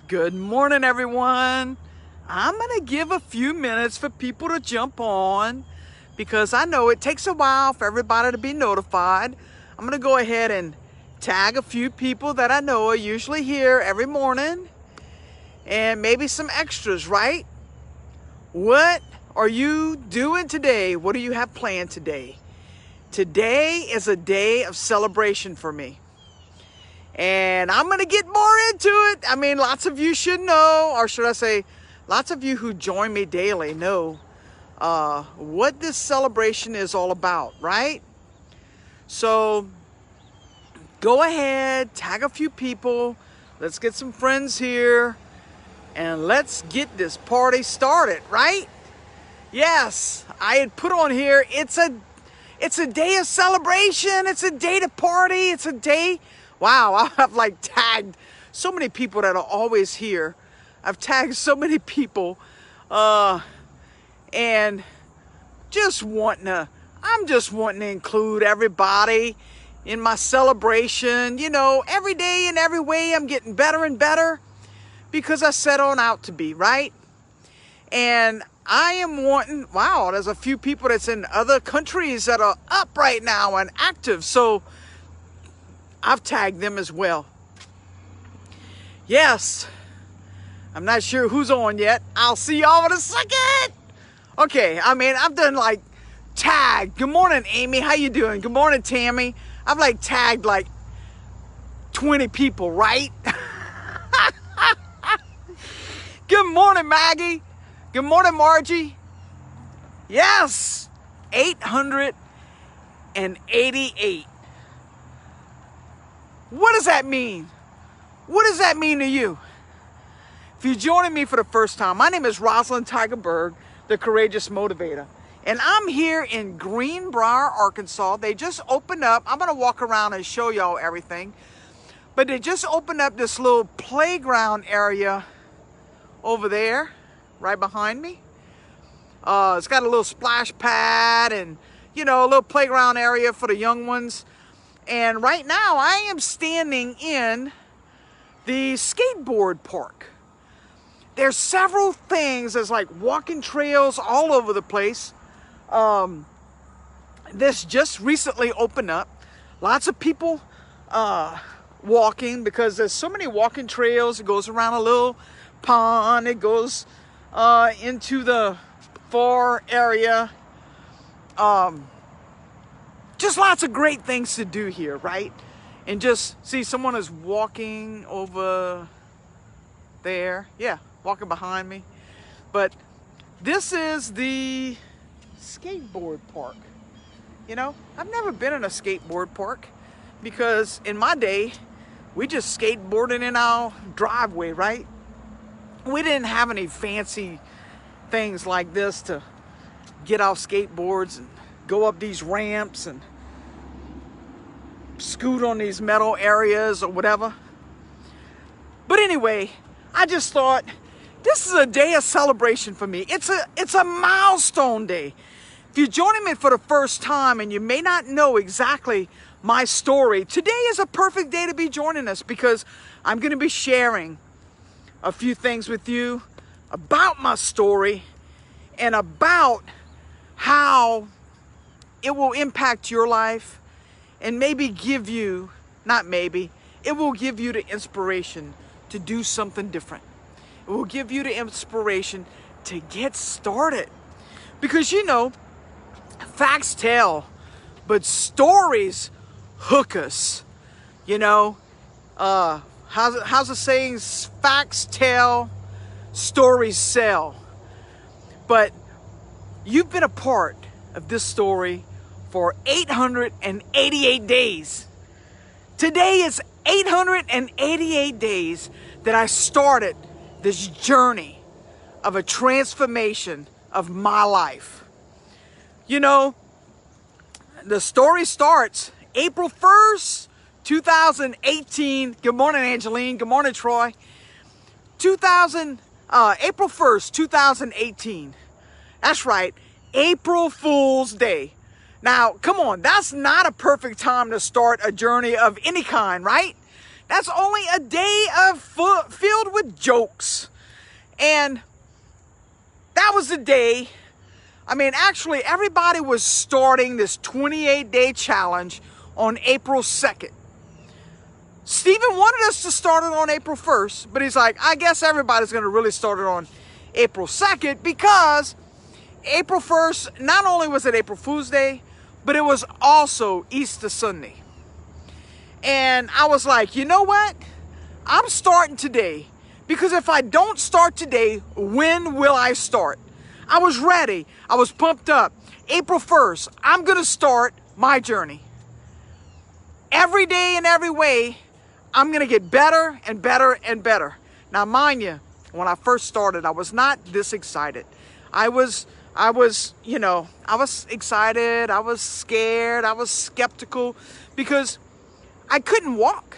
Good morning, everyone. I'm going to give a few minutes for people to jump on because I know it takes a while for everybody to be notified. I'm going to go ahead and tag a few people that I know are usually here every morning and maybe some extras, right? What are you doing today? What do you have planned today? Today is a day of celebration for me. And I'm going to get more into it. I mean, lots of you should know, or should I say, lots of you who join me daily know what this celebration is all about, right? So go ahead, tag a few people. Let's get some friends here. And let's get this party started, right? Yes, I had put on here, it's a day of celebration. It's a day to party. It's a day... Wow, I've like tagged so many people that are always here. I've tagged so many people and I'm just wanting to include everybody in my celebration. You know, every day and every way I'm getting better and better because I set on out to be, right? And I am wanting, wow, there's a few people that's in other countries that are up right now and active. So I've tagged them as well. Yes, I'm not sure who's on yet. I'll see y'all in a second. Okay, I mean, I've done like tag. Good morning, Amy. How you doing? Good morning, Tammy. I've like tagged like 20 people, right? Good morning, Maggie. Good morning, Margie. Yes, 888. What does that mean? What does that mean to you? If you're joining me for the first time, my name is Rosalind Tigerberg, the Courageous Motivator. And I'm here in Greenbrier, Arkansas. They just opened up. I'm going to walk around and show y'all everything. But they just opened up this little playground area over there, right behind me. It's got a little splash pad and, you know, a little playground area for the young ones. And right now I am standing in the skateboard park. There's several things. There's like walking trails all over the place. This just recently opened up. Lots of people walking because there's so many walking trails. It goes around a little pond. It goes into the far area. Just lots of great things to do here, right? And just see someone is walking over there. Yeah, walking behind me. But this is the skateboard park. You know, I've never been in a skateboard park because in my day, we just skateboarded in our driveway, right? We didn't have any fancy things like this to get off skateboards and go up these ramps and scoot on these metal areas or whatever. But anyway, I just thought this is a day of celebration for me. It's a milestone day. If you're joining me for the first time and you may not know exactly my story, today is a perfect day to be joining us because I'm going to be sharing a few things with you about my story and about how it will impact your life and maybe give you, not maybe, it will give you the inspiration to do something different. It will give you the inspiration to get started. Because you know, facts tell, but stories hook us. You know, how's the saying? Facts tell, stories sell. But you've been a part of this story for 888 days. Today is 888 days that I started this journey of a transformation of my life. You know, the story starts April 1st, 2018. Good morning, Angeline. Good morning, Troy. April 1st, 2018. That's right, April Fool's Day. Now, come on, that's not a perfect time to start a journey of any kind, right? That's only a day filled with jokes. And that was the day. I mean, actually, everybody was starting this 28-day challenge on April 2nd. Stephen wanted us to start it on April 1st, but he's like, I guess everybody's going to really start it on April 2nd, because April 1st, not only was it April Fool's Day, but it was also Easter Sunday. And I was like, you know what? I'm starting today, because if I don't start today, when will I start? I was ready. I was pumped up. April 1st, I'm going to start my journey. Every day in every way, I'm going to get better and better and better. Now, mind you, when I first started, I was not this excited. I was excited. I was scared. I was skeptical, because I couldn't walk.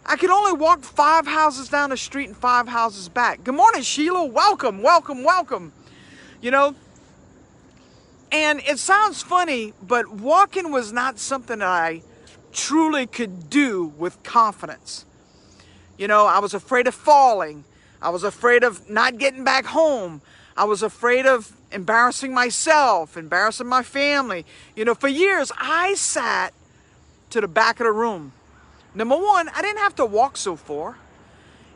I could only walk 5 houses down the street and 5 houses back. Good morning, Sheila. Welcome, welcome, welcome. You know, and it sounds funny, but walking was not something that I truly could do with confidence. You know, I was afraid of falling. I was afraid of not getting back home. I was afraid of embarrassing myself, embarrassing my family. You know, for years, I sat to the back of the room. Number one, I didn't have to walk so far.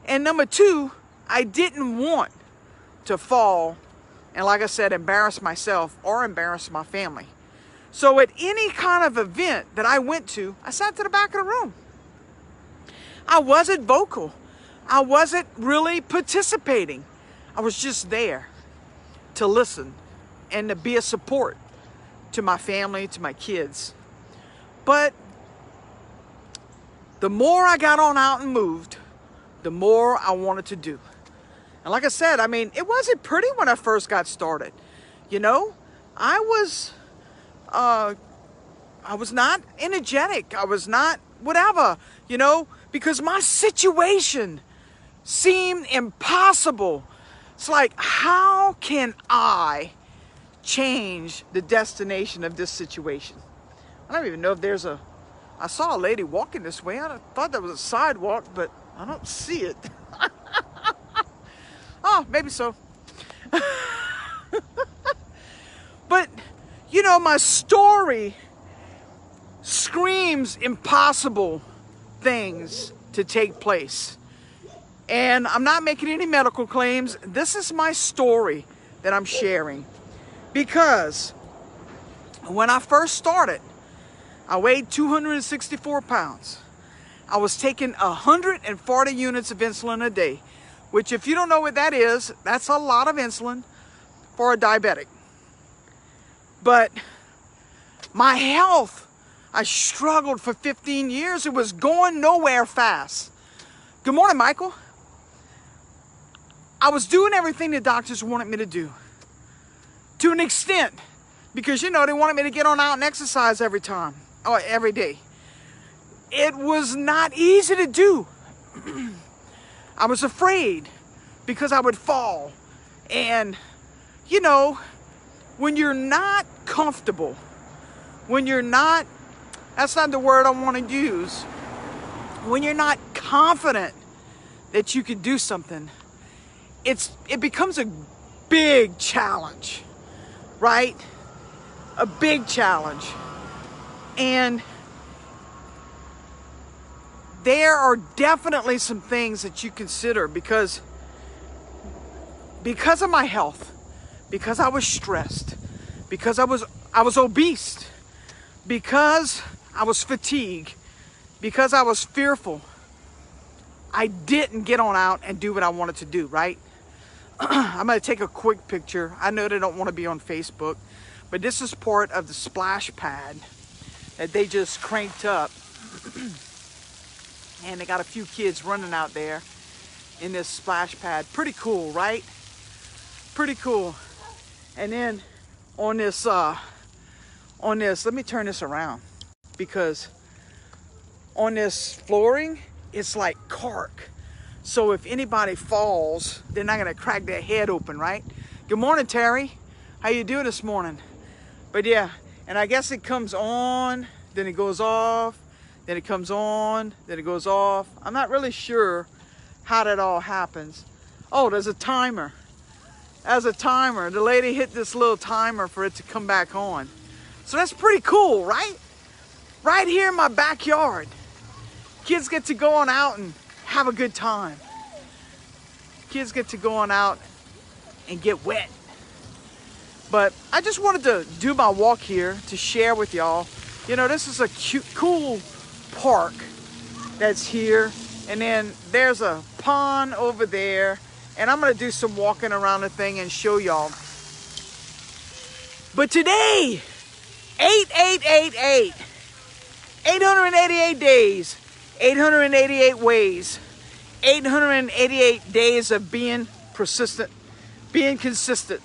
And number two, I didn't want to fall and, like I said, embarrass myself or embarrass my family. So at any kind of event that I went to, I sat to the back of the room. I wasn't vocal. I wasn't really participating. I was just there to listen and to be a support to my family, to my kids. But the more I got on out and moved, the more I wanted to do. And like I said, I mean, it wasn't pretty when I first got started. You know, I was not energetic. I was not whatever, you know, because my situation seemed impossible. It's like, how can I change the destination of this situation? I don't even know if there's I saw a lady walking this way. I thought that was a sidewalk, but I don't see it. Oh, maybe so. But, you know, my story screams impossible things to take place. And I'm not making any medical claims. This is my story that I'm sharing. Because when I first started, I weighed 264 pounds. I was taking 140 units of insulin a day, which, if you don't know what that is, that's a lot of insulin for a diabetic. But my health, I struggled for 15 years. It was going nowhere fast. Good morning, Michael. I was doing everything the doctors wanted me to do, to an extent, because, you know, they wanted me to get on out and exercise every day. It was not easy to do. I was afraid because I would fall. And, you know, when you're not comfortable, when you're not, that's not the word I want to use, when you're not confident that you can do something, it becomes a big challenge, right? A big challenge. And there are definitely some things that you consider, because of my health, because I was stressed, because I was obese, because I was fatigued, because I was fearful, I didn't get on out and do what I wanted to do, right? I'm going to take a quick picture. I know they don't want to be on Facebook, but this is part of the splash pad that they just cranked up. And they got a few kids running out there in this splash pad. Pretty cool, right? Pretty cool. And then on this, let me turn this around, because on this flooring, it's like cork. So if anybody falls, they're not gonna crack their head open, right? Good morning, Terry. How you doing this morning? But yeah, and I guess it comes on, then it goes off, then it comes on, then it goes off. I'm not really sure how that all happens. Oh, there's a timer. There's a timer. The lady hit this little timer for it to come back on. So that's pretty cool, right? Right here in my backyard. Kids get to go on out and have a good time. Kids get to go on out and get wet. But I just wanted to do my walk here to share with y'all. You know, this is a cute, cool park that's here. And then there's a pond over there. And I'm going to do some walking around the thing and show y'all. But today, 8888. 888 days. 888 ways. 888 days of being persistent. Being consistent.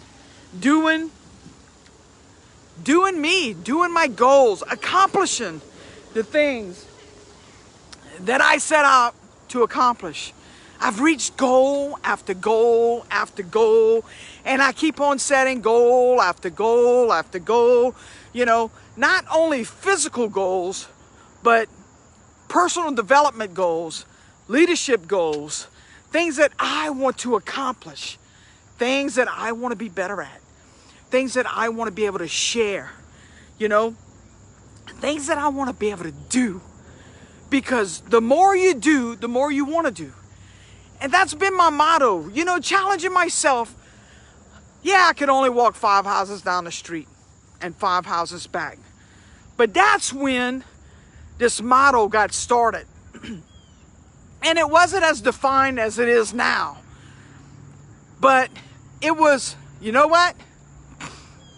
Doing me, doing my goals, accomplishing the things that I set out to accomplish. I've reached goal after goal after goal, and I keep on setting goal after goal after goal. You know, not only physical goals, but personal development goals, leadership goals, things that I want to accomplish, things that I want to be better at. Things that I want to be able to share, you know, things that I want to be able to do, because the more you do, the more you want to do. And that's been my motto, you know, challenging myself. Yeah, I could only walk 5 houses down the street and 5 houses back. But that's when this motto got started. And it wasn't as defined as it is now. But it was, you know what?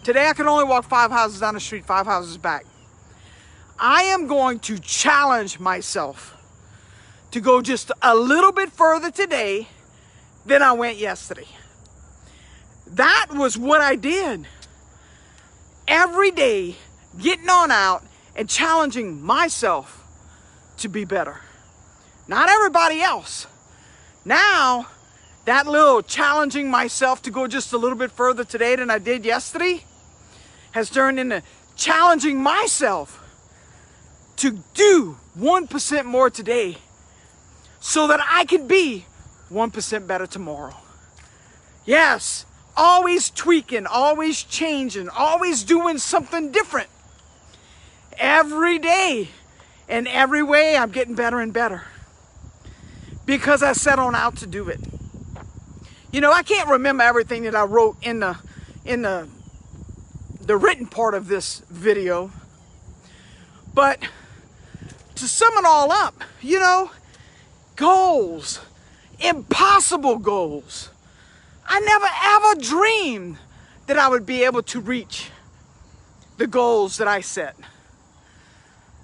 Today I can only walk 5 houses down the street, 5 houses back. I am going to challenge myself to go just a little bit further today than I went yesterday. That was what I did. Every day, getting on out and challenging myself to be better. Not everybody else. Now, that little challenging myself to go just a little bit further today than I did yesterday has turned into challenging myself to do 1% more today so that I can be 1% better tomorrow. Yes, always tweaking, always changing, always doing something different. Every day, in every way, I'm getting better and better because I set on out to do it. You know, I can't remember everything that I wrote in the written part of this video, but to sum it all up, you know, goals, impossible goals. I never ever dreamed that I would be able to reach the goals that I set.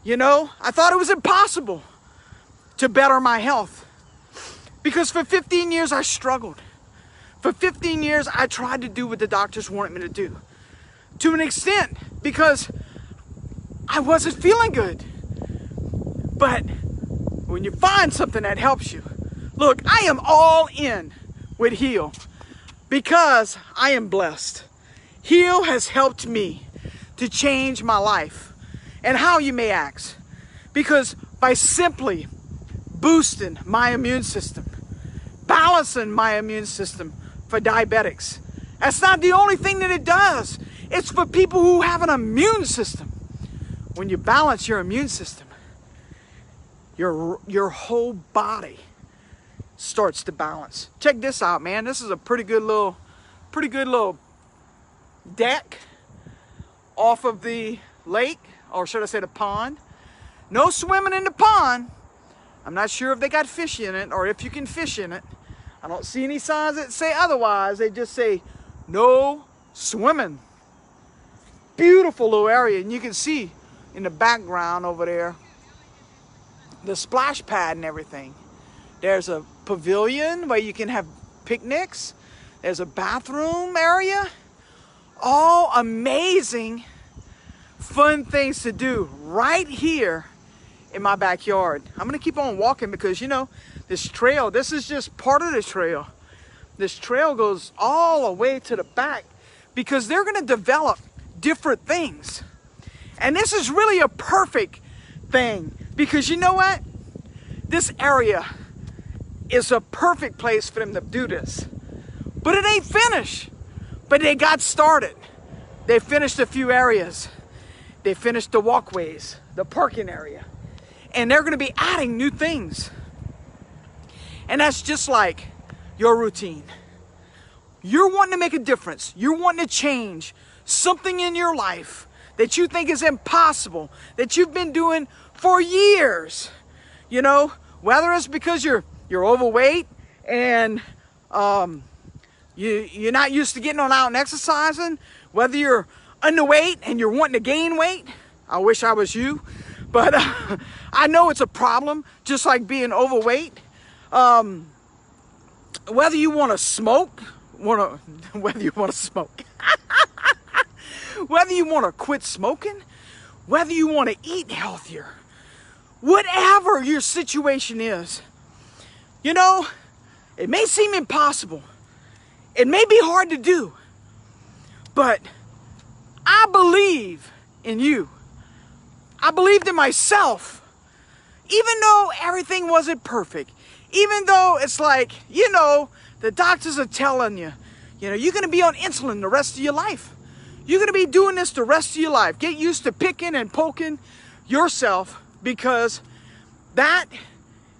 You know, I thought it was impossible to better my health because for 15 years I struggled. For 15 years I tried to do what the doctors wanted me to do. To an extent, because I wasn't feeling good. But when you find something that helps you, look, I am all in with Heal because I am blessed. Heal has helped me to change my life. And how, you may ask? Because by simply boosting my immune system, balancing my immune system for diabetics. That's not the only thing that it does. It's for people who have an immune system. When you balance your immune system, your whole body starts to balance. Check this out, man. This is a pretty good little deck off of the lake, or should I say the pond. No swimming in the pond. I'm not sure if they got fish in it or if you can fish in it. I don't see any signs that say otherwise. They just say no swimming. Beautiful little area, and you can see in the background over there the splash pad and everything. There's a pavilion where you can have picnics. There's a bathroom area. All amazing, fun things to do right here in my backyard. I'm gonna keep on walking because, you know, this trail, this is just part of the trail. This trail goes all the way to the back because they're gonna develop different things. And this is really a perfect thing Because you know what? This area is a perfect place for them to do this. But it ain't finished. But they got started. They finished a few areas. They finished the walkways, the parking area. And they're going to be adding new things. And that's just like your routine. You're wanting to make a difference. You're wanting to change something in your life that you think is impossible, that you've been doing for years. You know, whether it's because you're overweight and you're not used to getting on out and exercising, whether you're underweight and you're wanting to gain weight. I wish I was you, but I know it's a problem, just like being overweight. Whether you want to smoke, whether you want to smoke, whether you want to quit smoking, whether you want to eat healthier, whatever your situation is, you know, it may seem impossible. It may be hard to do, but I believe in you. I believed in myself. Even though everything wasn't perfect, even though it's like, you know, the doctors are telling you, you know, you're going to be on insulin the rest of your life. You're going to be doing this the rest of your life. Get used to picking and poking yourself, because that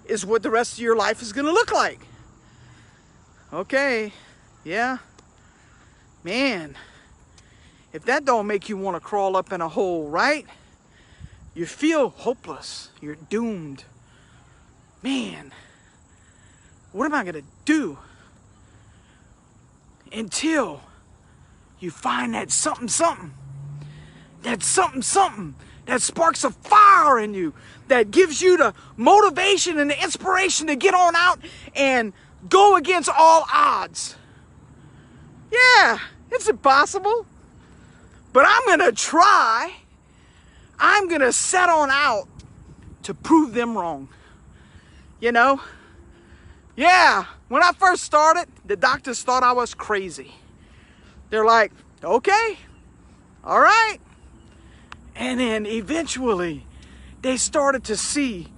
is what the rest of your life is going to look like. Okay, yeah. Man, if that don't make you want to crawl up in a hole, right? You feel hopeless. You're doomed. Man, what am I going to do? Until you find that something, that something that sparks a fire in you, that gives you the motivation and the inspiration to get on out and go against all odds. Yeah, it's impossible, but I'm going to try. I'm going to set on out to prove them wrong. You know? Yeah, when I first started, the doctors thought I was crazy. They're like, okay, all right. And then eventually, they started to see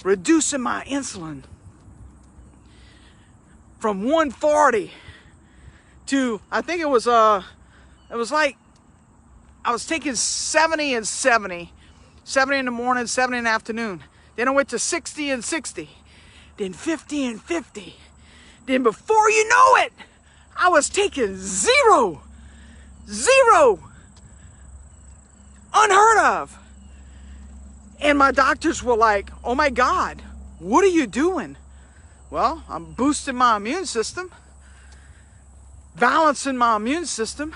reducing my insulin from 140 to, I think it was like, I was taking 70 and 70. 70 in the morning, 70 in the afternoon. Then I went to 60 and 60. Then 50 and 50. Then before you know it, I was taking zero. Unheard of. And my doctors were like, oh my God, what are you doing? Well, I'm boosting my immune system, balancing my immune system,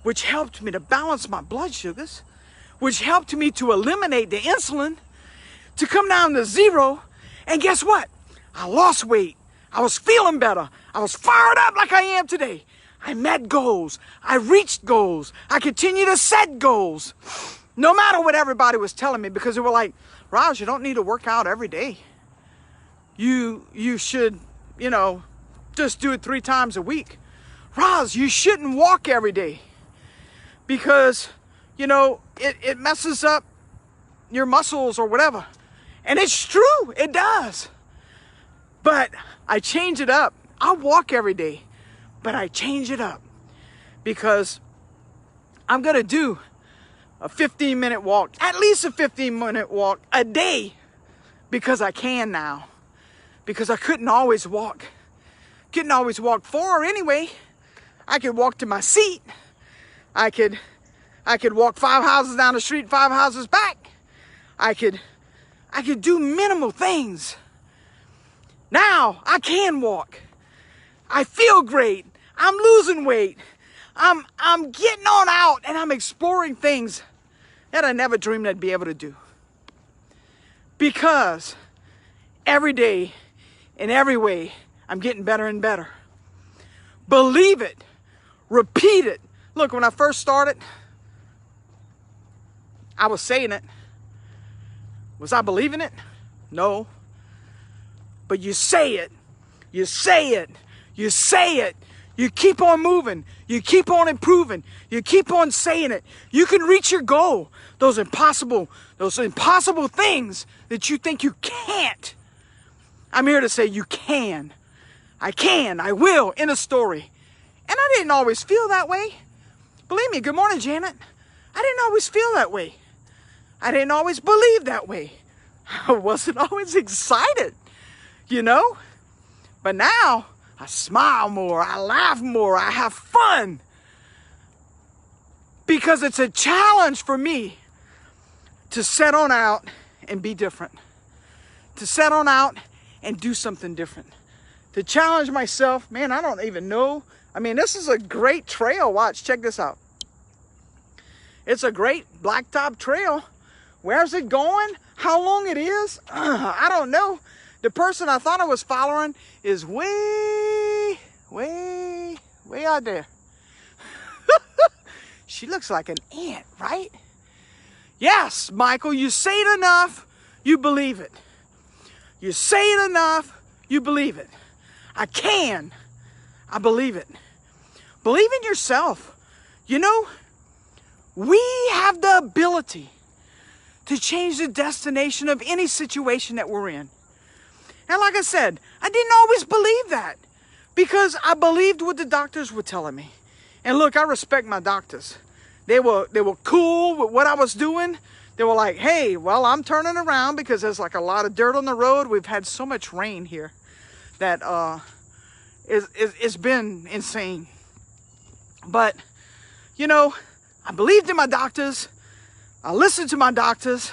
which helped me to balance my blood sugars, which helped me to eliminate the insulin, to come down to zero. And guess what? I lost weight. I was feeling better. I was fired up like I am today. I met goals. I reached goals. I continue to set goals. No matter what everybody was telling me, because they were like, Raj, you don't need to work out every day. You should, you know, just do it 3 times a week. Raj, you shouldn't walk every day, because, you know, it messes up your muscles or whatever. And it's true, it does. But I change it up. I walk every day, but I change it up, because I'm going to do a 15-minute walk, at least a 15-minute walk a day, because I can now. Because I couldn't always walk. Couldn't always walk far anyway. I could walk to my seat. I could walk 5 houses down the street, 5 houses back. I could do minimal things. Now I can walk. I feel great. I'm losing weight. I'm getting on out, and I'm exploring things that I never dreamed I'd be able to do. Because every day, in every way, I'm getting better and better. Believe it. Repeat it. Look, when I first started, I was saying it. Was I believing it? No. But you say it. You say it. You say it. You keep on moving. You keep on improving. You keep on saying it. You can reach your goal. Those impossible things that you think you can't. I'm here to say you can. I can. I will. In a story. And I didn't always feel that way. Believe me. Good morning, Janet. I didn't always feel that way. I didn't always believe that way. I wasn't always excited, you know? But now, I smile more, I laugh more, I have fun. Because it's a challenge for me to set on out and be different. To set on out and do something different. To challenge myself, man, I don't even know. I mean, this is a great trail. Watch, check this out. It's a great blacktop trail. Where's it going? How long it is? I don't know. The person I thought I was following is way out there. She looks like an ant, right? Yes, Michael, you say it enough, you believe it. You say it enough, you believe it. I can. I believe it. Believe in yourself. You know, we have the ability to change the destination of any situation that we're in. And like I said, I didn't always believe that because I believed what the doctors were telling me. And look, I respect my doctors. They were cool with what I was doing. They were like, hey, well, I'm turning around because there's like a lot of dirt on the road. We've had so much rain here that it's been insane. But, you know, I believed in my doctors. I listened to my doctors,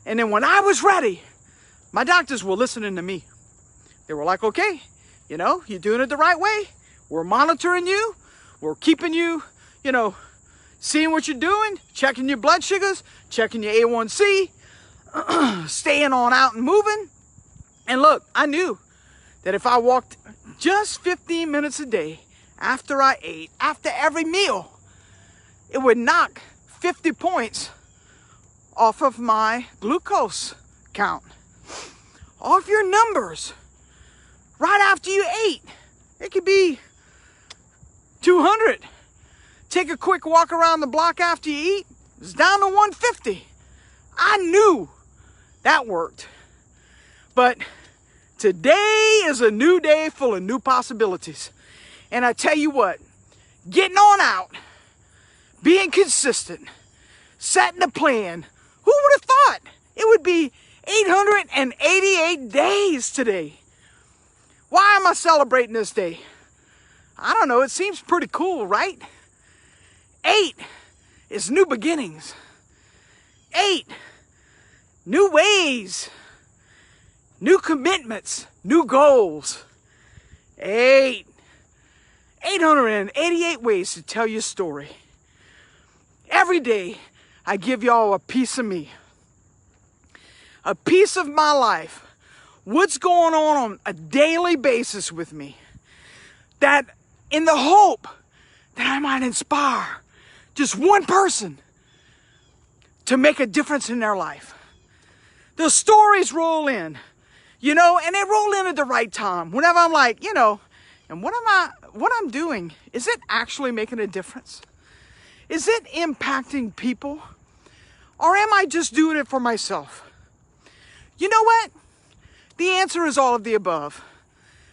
and then when I was ready, my doctors were listening to me. They were like, okay, you know, you're doing it the right way. We're monitoring you. We're keeping you, you know, seeing what you're doing, checking your blood sugars, checking your A1C, staying on out and moving. And look, I knew that if I walked just 15 minutes a day after I ate, after every meal, it would knock 50 points off of my glucose count, off your numbers. Right after you ate, it could be 200. Take a quick walk around the block after you eat, it's down to 150. I knew that worked. But today is a new day full of new possibilities. And I tell you what, getting on out, being consistent, setting a plan. Who would have thought it would be 888 days today? Why am I celebrating this day? I don't know, it seems pretty cool, right? 8 is new beginnings. 8, new ways, new commitments, new goals. 888 ways to tell your story. Every day, I give y'all a piece of me, a piece of my life, what's going on a daily basis with me, that in the hope that I might inspire just one person to make a difference in their life. The stories roll in, you know, and they roll in at the right time. Whenever I'm like, you know, and what I'm doing, is it actually making a difference? Is it impacting people? Or am I just doing it for myself? You know what? The answer is all of the above.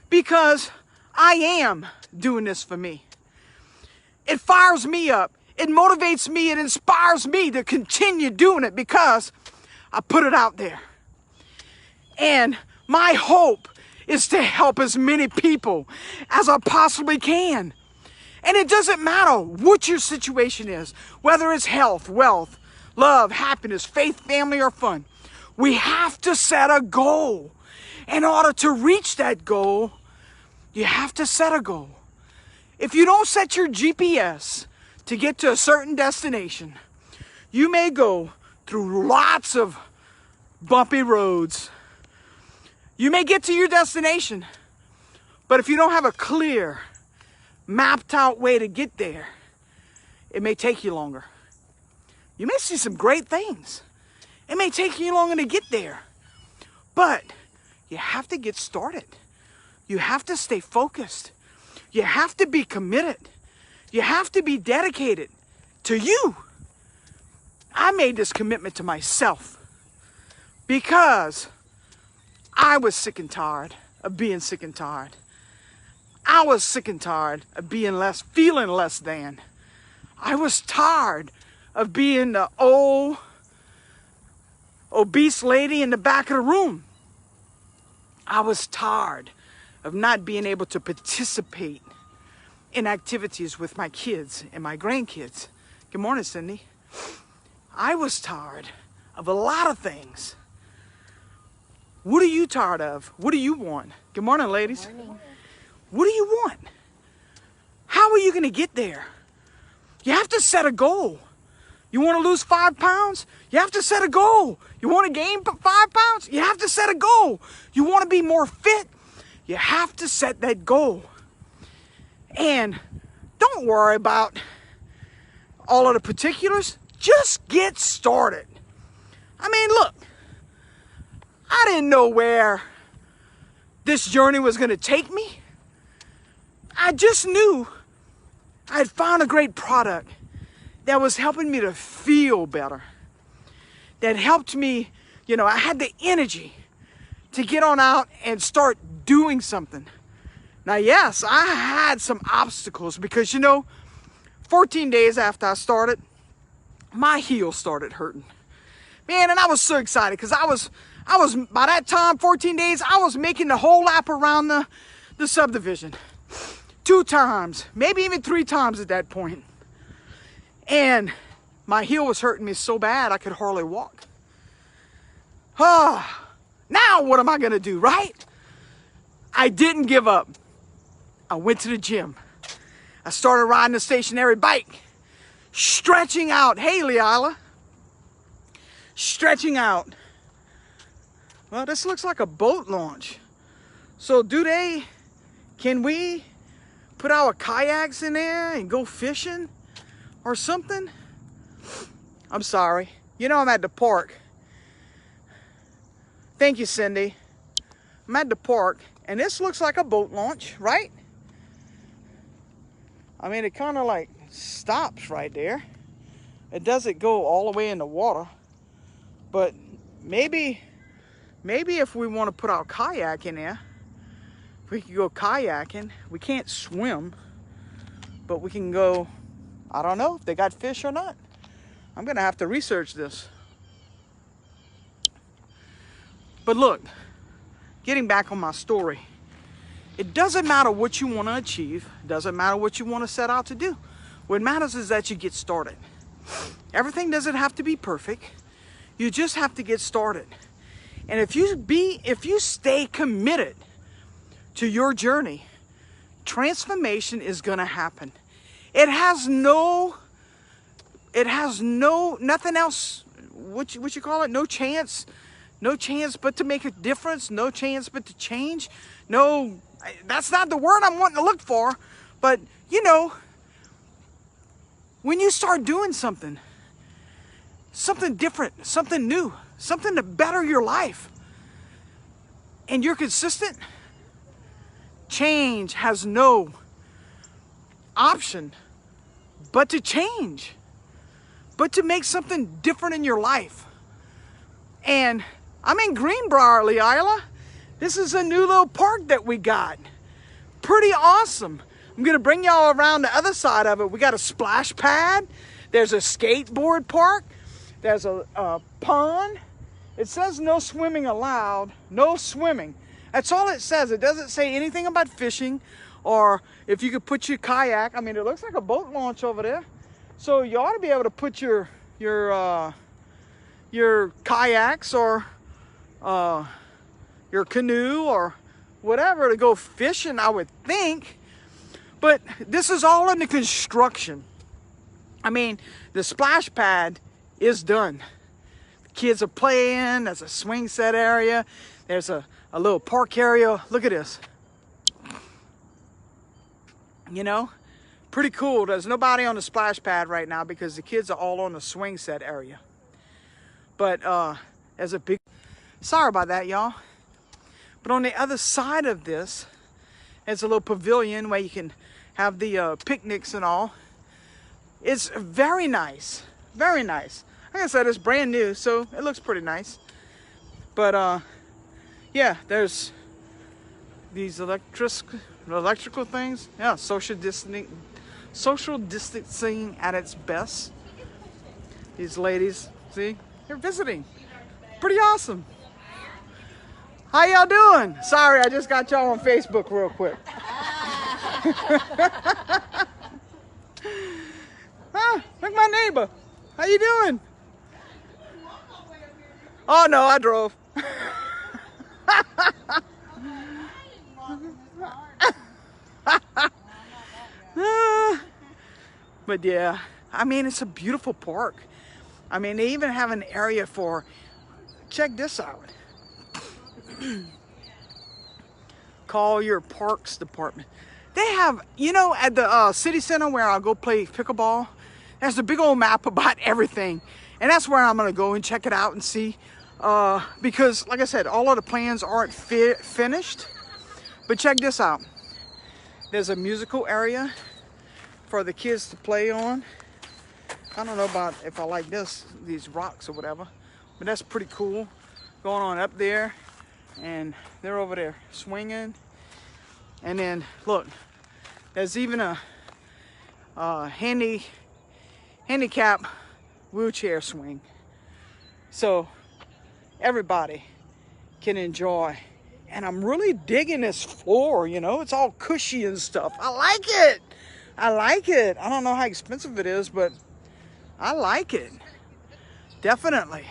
Because I am doing this for me. It fires me up. It motivates me. It inspires me to continue doing it because I put it out there. And my hope is to help as many people as I possibly can. And it doesn't matter what your situation is, whether it's health, wealth, love, happiness, faith, family, or fun. We have to set a goal. In order to reach that goal, you have to set a goal. If you don't set your GPS to get to a certain destination, you may go through lots of bumpy roads. You may get to your destination, but if you don't have a clear, mapped out way to get there, it may take you longer. You may see some great things. It may take you longer to get there, but you have to get started. You have to stay focused. You have to be committed. You have to be dedicated to you. I made this commitment to myself because I was sick and tired of being sick and tired. I was sick and tired of being feeling less than. I was tired of being the old, obese lady in the back of the room. I was tired of not being able to participate in activities with my kids and my grandkids. Good morning, Cindy. I was tired of a lot of things. What are you tired of? What do you want? Good morning, ladies. Good morning. What do you want? How are you going to get there? You have to set a goal. You want to lose 5 pounds? You have to set a goal. You want to gain 5 pounds? You have to set a goal. You want to be more fit? You have to set that goal. And don't worry about all of the particulars. Just get started. I mean, look, I didn't know where this journey was going to take me. I just knew I had found a great product that was helping me to feel better. That helped me, I had the energy to get on out and start doing something. Now, yes, I had some obstacles because, 14 days after I started, my heel started hurting. Man, and I was so excited because I was by that time, 14 days, I was making the whole lap around the subdivision. 2 times, maybe even 3 times at that point. And my heel was hurting me so bad I could hardly walk. Now what am I gonna do, right? I didn't give up. I went to the gym. I started riding a stationary bike, stretching out. Hey, Leila. Stretching out. Well, this looks like a boat launch. So can we put our kayaks in there and go fishing or something? I'm sorry. I'm at the park. Thank you, Cindy. I'm at the park, and this looks like a boat launch, right? I mean, it kind of like stops right there. It doesn't go all the way in the water, but maybe if we want to put our kayak in there, we can go kayaking. We can't swim, but we can go, I don't know if they got fish or not. I'm gonna have to research this. But look, getting back on my story, it doesn't matter what you want to achieve. It doesn't matter what you want to set out to do. What matters is that you get started. Everything doesn't have to be perfect. You just have to get started. And if you stay committed to your journey, transformation is going to happen. It has nothing else, what you call it? No chance but to make a difference. No chance but to change. No, that's not the word I'm wanting to look for. But, when you start doing something different, something new, something to better your life, and you're consistent, change has no option but to change, but to make something different in your life. And I'm in Greenbrier, Leila. This is a new little park that we got. Pretty awesome. I'm gonna bring y'all around the other side of it. We got a splash pad. There's a skateboard park. There's a pond. It says no swimming allowed. No swimming. That's all it says. It doesn't say anything about fishing or if you could put your kayak. I mean, it looks like a boat launch over there. So you ought to be able to put your kayaks or your canoe or whatever to go fishing, I would think. But this is all under construction. I mean, the splash pad is done. The kids are playing. There's a swing set area. There's a little park area. Look at this. Pretty cool. There's nobody on the splash pad right now because the kids are all on the swing set area. But there's a big... Sorry about that, y'all. But on the other side of this, It's a little pavilion where you can have the picnics and all. It's very nice, very nice. Like I said, it's brand new, so it looks pretty nice. But yeah, there's these electrical things. Yeah, social distancing at its best. These ladies, see, they're visiting. Pretty awesome. How y'all doing? Sorry, I just got y'all on Facebook real quick. Look, my neighbor. How you doing? Oh no, I drove. But yeah, I mean, it's a beautiful park. I mean, they even have an area for, check this out. Call your parks department. They have, you know, at the city center where I'll go play pickleball, there's a big old map about everything. And that's where I'm going to go and check it out and see. Because, like I said, all of the plans aren't finished. But check this out. There's a musical area for the kids to play on. I don't know about if I like these rocks or whatever. But that's pretty cool. Going on up there. And they're over there swinging. And then, look, there's even a handicap wheelchair swing. So everybody can enjoy. And I'm really digging this floor, you know, it's all cushy and stuff. I like it. I like it. I don't know how expensive it is, but I like it. Definitely.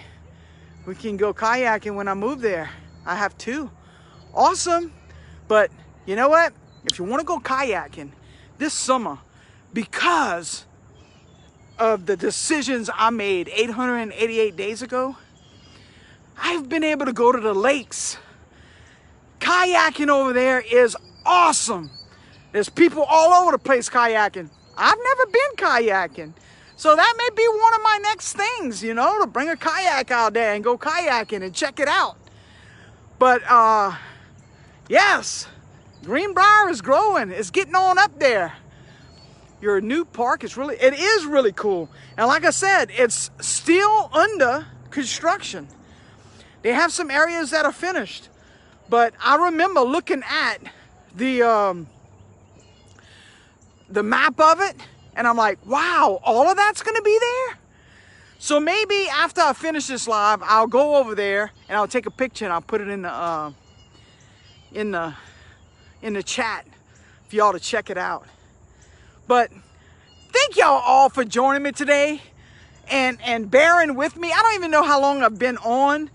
We can go kayaking when I move there. I have two. Awesome. But you know what? If you want to go kayaking this summer, because of the decisions I made 888 days ago, I've been able to go to the lakes. Kayaking over there is awesome. There's people all over the place kayaking. I've never been kayaking. So that may be one of my next things, you know, to bring a kayak out there and go kayaking and check it out. But yes, Greenbrier is growing. It's getting on up there. Your new park is it is really cool. And like I said, it's still under construction. They have some areas that are finished. But I remember looking at the map of it, and I'm like, wow, all of that's gonna be there? So maybe after I finish this live, I'll go over there and I'll take a picture and I'll put it in the chat for y'all to check it out. But thank y'all all for joining me today and bearing with me. I don't even know how long I've been on,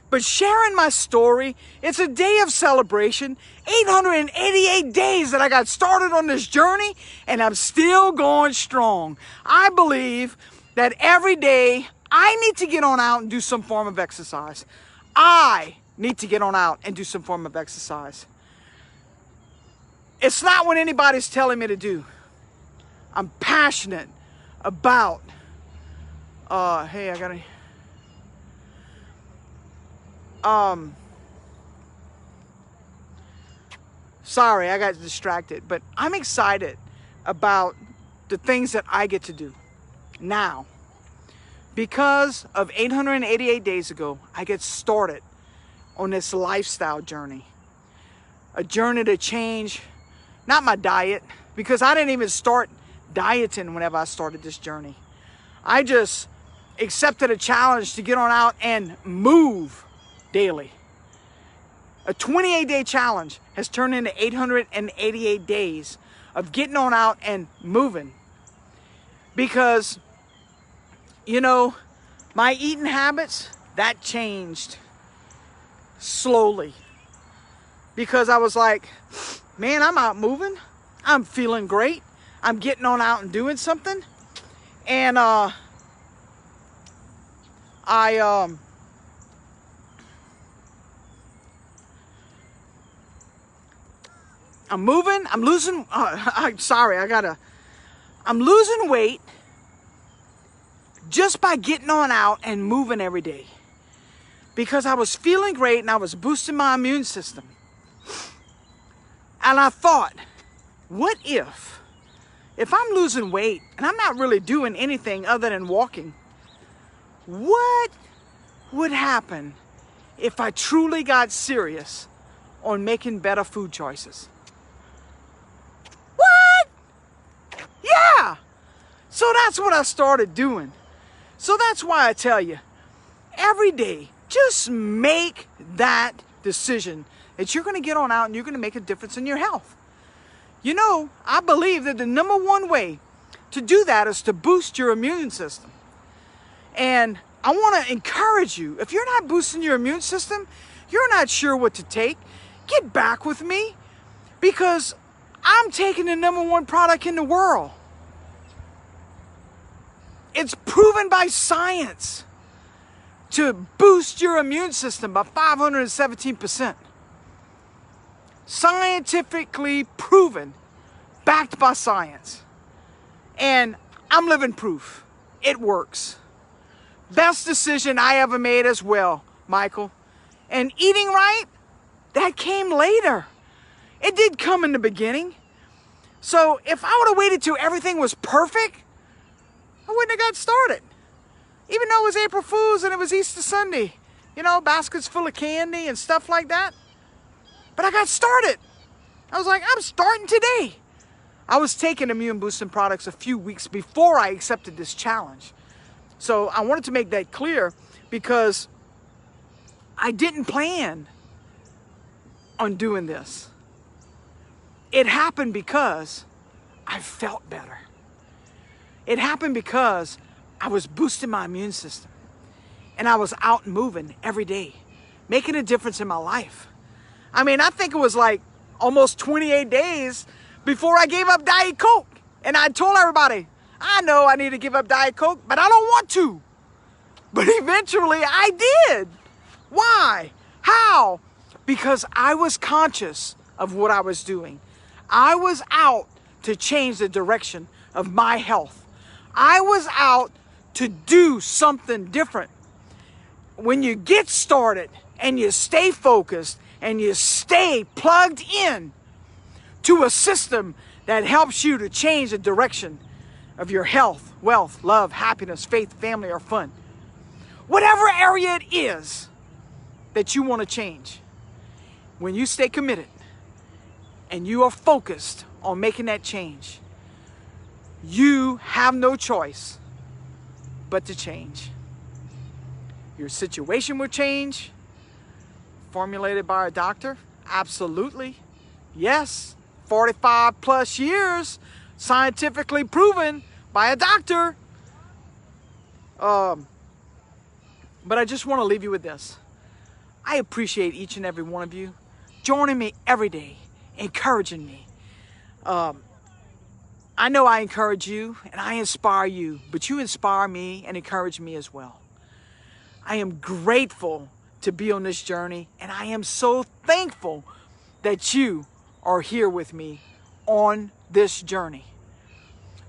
but sharing my story. It's a day of celebration. 888 days that I got started on this journey, and I'm still going strong. I believe that every day I need to get on out and do some form of exercise. I need to get on out and do some form of exercise. It's not what anybody's telling me to do. I'm passionate about, hey, I gotta, sorry, I got distracted, but I'm excited about the things that I get to do now. Because of 888 days ago, I get started on this lifestyle journey. A journey to change, not my diet, because I didn't even start dieting whenever I started this journey. I just accepted a challenge to get on out and move daily. A 28-day challenge has turned into 888 days of getting on out and moving. Because, you know, my eating habits, that changed slowly. Because I was like, man, I'm out moving. I'm feeling great. I'm getting on out and doing something. And I'm moving. I'm losing. I'm losing weight just by getting on out and moving every day. Because I was feeling great and I was boosting my immune system. And I thought, what if I'm losing weight and I'm not really doing anything other than walking, what would happen if I truly got serious on making better food choices? What? Yeah! So that's what I started doing. So that's why I tell you, every day, just make that decision that you're going to get on out and you're going to make a difference in your health. You know, I believe that the number one way to do that is to boost your immune system. And I want to encourage you, if you're not boosting your immune system, you're not sure what to take, get back with me, because I'm taking the number one product in the world. It's proven by science to boost your immune system by 517%. Scientifically proven, backed by science. And I'm living proof. It works. Best decision I ever made as well, Michael. And eating right, that came later. It did come in the beginning. So if I would have waited till everything was perfect, I wouldn't have got started. Even though it was April Fool's and it was Easter Sunday, you know, baskets full of candy and stuff like that. But I got started. I was like, I'm starting today. I was taking immune boosting products a few weeks before I accepted this challenge. So I wanted to make that clear because I didn't plan on doing this. It happened because I felt better. It happened because I was boosting my immune system. And I was out moving every day, making a difference in my life. I mean, I think it was like almost 28 days before I gave up Diet Coke. And I told everybody, I know I need to give up Diet Coke, but I don't want to. But eventually I did. Why? How? Because I was conscious of what I was doing. I was out to change the direction of my health. I was out to do something different. When you get started and you stay focused and you stay plugged in to a system that helps you to change the direction of your health, wealth, love, happiness, faith, family, or fun. Whatever area it is that you want to change, when you stay committed and you are focused on making that change, you have no choice but to change. Your situation will change. Formulated by a doctor? Absolutely. Yes. 45 plus years, scientifically proven by a doctor. But I just want to leave you with this. I appreciate each and every one of you joining me every day, encouraging me. I know I encourage you and I inspire you, but you inspire me and encourage me as well. I am grateful to be on this journey, and I am so thankful that you are here with me on this journey.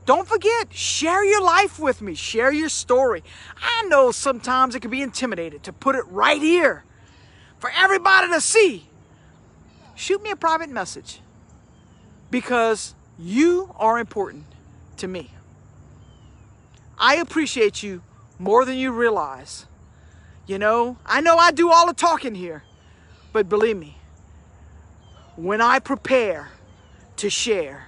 Don't forget, share your life with me. Share your story. I know sometimes it can be intimidated to put it right here for everybody to see. Shoot me a private message because you are important to me. I appreciate you more than you realize. You know I do all the talking here, but believe me, when I prepare to share,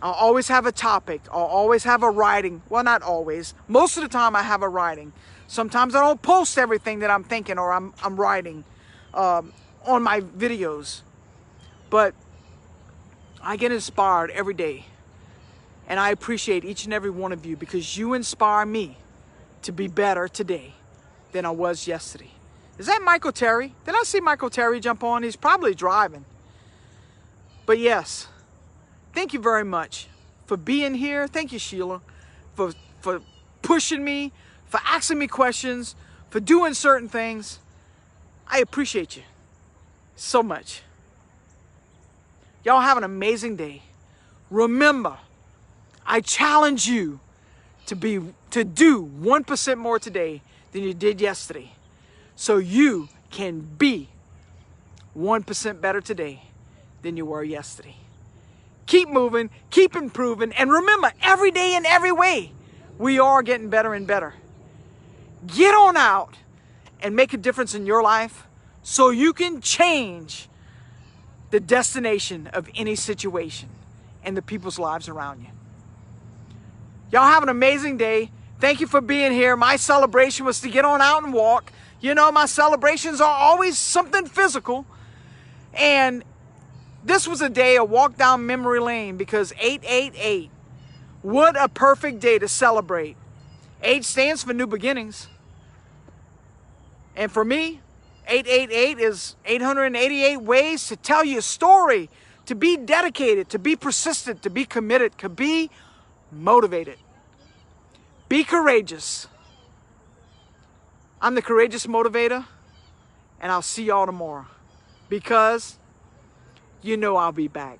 I'll always have a topic. I'll always have a writing. Well, not always. Most of the time I have a writing. Sometimes I don't post everything that I'm thinking or I'm writing on my videos. But I get inspired every day. And I appreciate each and every one of you because you inspire me to be better today than I was yesterday. Is that Michael Terry? Did I see Michael Terry jump on? He's probably driving. But yes, thank you very much for being here. Thank you, Sheila, for pushing me, for asking me questions, for doing certain things. I appreciate you so much. Y'all have an amazing day. Remember, I challenge you to do 1% more today than you did yesterday, so you can be 1% better today than you were yesterday. Keep moving, keep improving, and remember, every day in every way, we are getting better and better. Get on out and make a difference in your life so you can change the destination of any situation and the people's lives around you. Y'all have an amazing day. Thank you for being here. My celebration was to get on out and walk. You know, my celebrations are always something physical. And this was a day, a walk down memory lane, because 888, what a perfect day to celebrate. 8 stands for new beginnings. And for me, 888 is 888 ways to tell your story, to be dedicated, to be persistent, to be committed, to be motivated. Be courageous. I'm the Courageous Motivator, and I'll see y'all tomorrow, because you know I'll be back.